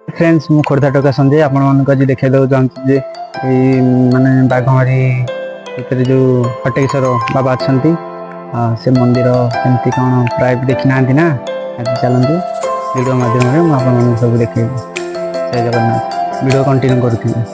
Friends मु खोर्धा टोका संजय आपण मानक आज देखा चाहूँ जे माने बाघमारी भितर जो हटेश्वर बाबा अच्छा से मंदिर सेमती कौन प्राय देखी ना ना आज चलते वीडियो मध्यम आप सब देखे जय जगन्नाथ वीडियो कंटिन्यू करूँ।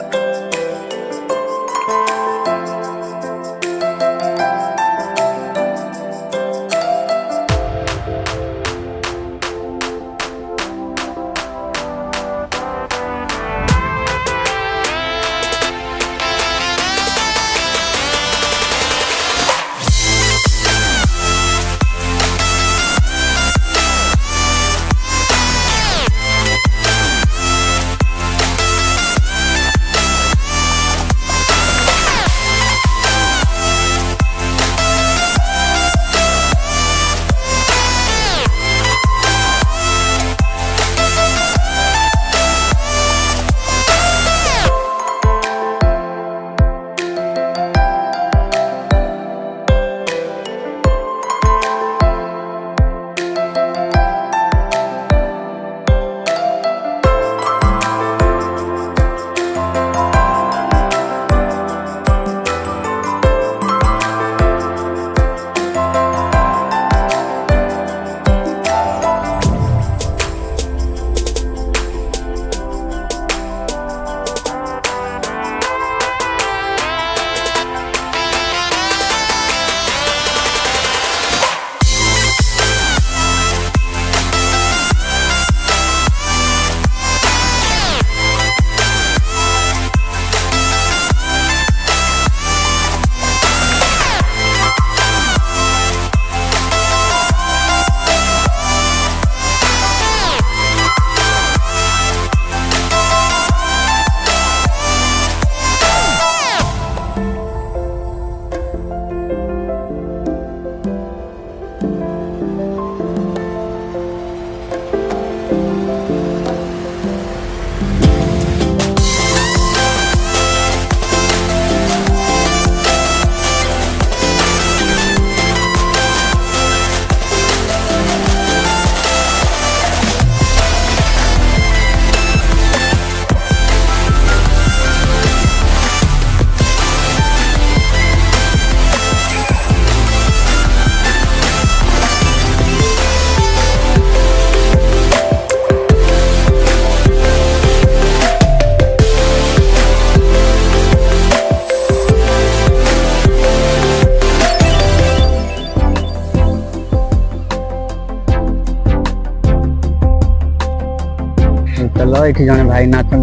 चलो ये जड़े भाईना अच्छा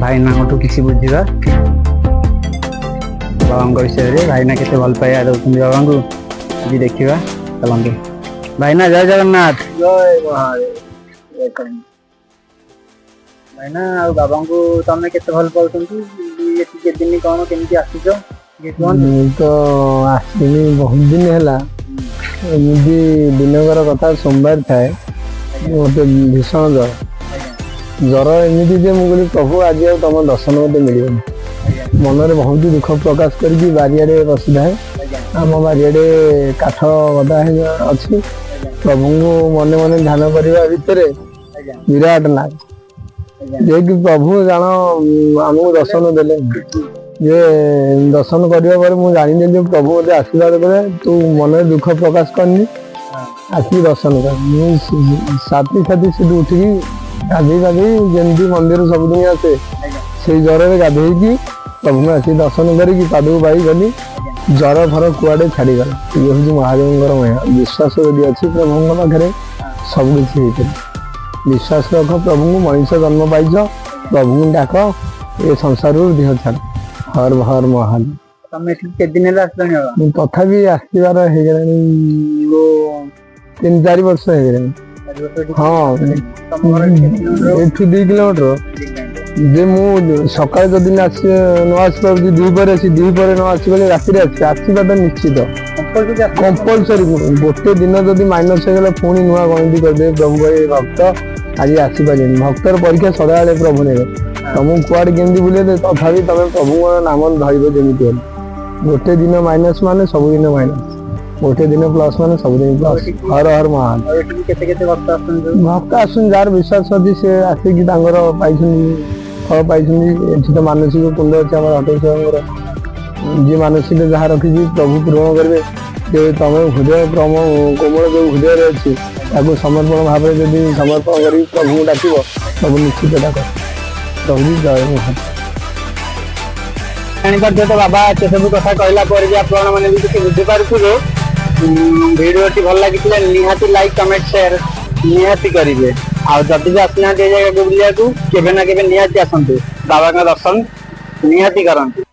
भाईना किसी बुझा बाबा विषय में भाईना के भल पाइबा दौरान बाबा को आज देखा चलते भाईना जय जगन्नाथ जय महादेव भाईना आ बाबा को तमें के भल पाँच दिन कौन केमी आसीच तो आसनी बहुत दिन है एमती दिनकर कथा सोमवार थाए मत भीषण जर जर एमती जे मुझे प्रभु आज तुम दर्शन मत मिल मनरे बहुत दुख प्रकाश करके बारियाड़े बसी थाए आम बारियाड़े काठ गदा अच्छी प्रभु को मन मन ध्यान करने भितर विराट नाग जे कि प्रभु जान आमको दर्शन देले जे दर्शन करने मुझे जानी जो प्रभु मत आशीर्वाद करे तू मन दुख प्रकाश करनी आसिक दर्शन कर साथी साथी सीट उठिकी गाधे गाधे जमी मंदिर सबुदिन आसे से जर गाधे प्रभु में आसिक दर्शन करके पादक पाई गली जर फर कुआड़े छाड़गला ये हूँ महादेव महिमा विश्वास यदि अच्छी प्रभु पाखे सबकि विश्वास रख प्रभु को मनीष जन्म पाइच प्रभु को डाक ये संसार देह छाड़ हर हर महादेव तथापि आसबार हो 3-4 वर्ष हो हाँ 2 किलोमीटर जे मु सका जदि न आसपार दुपर आसी दुपर न आस राति आसवा तो निश्चित कंपलसरी गोटे दिन जदि माइनस होगा पुणी नुआ गणति करदे प्रभु भक्त आज आसपारे भक्तर परीक्षा सदाबे प्रभु ने तुमको कुआड़े केमती बुले तथा तुम प्रभु नाम धरब जमी गोटे दिन माइनस मान सब दिन माइनस ଗୋଟେ ଦିନ ପ୍ଲସ୍ ମାନେ ସବୁଦିନ ପ୍ଲସ୍। ହର ହର ମହାନ। ଆଉ ଏଠିକି କେତେ କେତେ ଭକ୍ତ ଆସୁଛନ୍ତି? ଭକ୍ତ ଆସୁଛନ୍ତି ଯାହାର ବିଶ୍ୱାସ ଅଛି ସେ ଆସିକି ତାଙ୍କର ପାଇଛନ୍ତି ଫଳ ପାଇଛନ୍ତି। ଏଠି ତ ମାନସିକ କୁଣ୍ଡ ଅଛି ଆମର ହଟେଶ୍ୱରଙ୍କର। ଯିଏ ମାନସିକ ଯାହା ରଖିଛି ପ୍ରଭୁ ପୂରଣ କରିବେ। ଯେ ତମେ ହୃଦୟ କୋମଳ ଯୋଉ ହୃଦୟରେ ଅଛି ତାକୁ ସମର୍ପଣ ଭାବରେ ଯଦି ସମର୍ପଣ କରି ପ୍ରଭୁଙ୍କୁ ଡାକିବ ପ୍ରଭୁ ନିଶ୍ଚିତ ଡାକ। ପ୍ରଭୁ ଜୟ ମହାନ। ଜାଣିପାରୁଥିବେ ତ ବାବା ସେ ସବୁ କଥା କହିଲା ପରେ ବି ଆପଣ ମାନେ ବି କିଛି ବୁଝିପାରୁଥିବେ। ଭିଡ଼ିଓଟି ଭଲ ଲାଗିଥିଲେ ନିହାତି ଲାଇକ୍ କମେଣ୍ଟ ସେୟାର ନିହାତି କରିବେ। ଆଉ ଯଦି ବି ଆସିନାହାନ୍ତି ଏ ଜାଗାକୁ ବୁଲିବାକୁ କେବେ ନା କେବେ ନିହାତି ଆସନ୍ତୁ, ବାବାଙ୍କ ଦର୍ଶନ ନିହାତି କରନ୍ତୁ।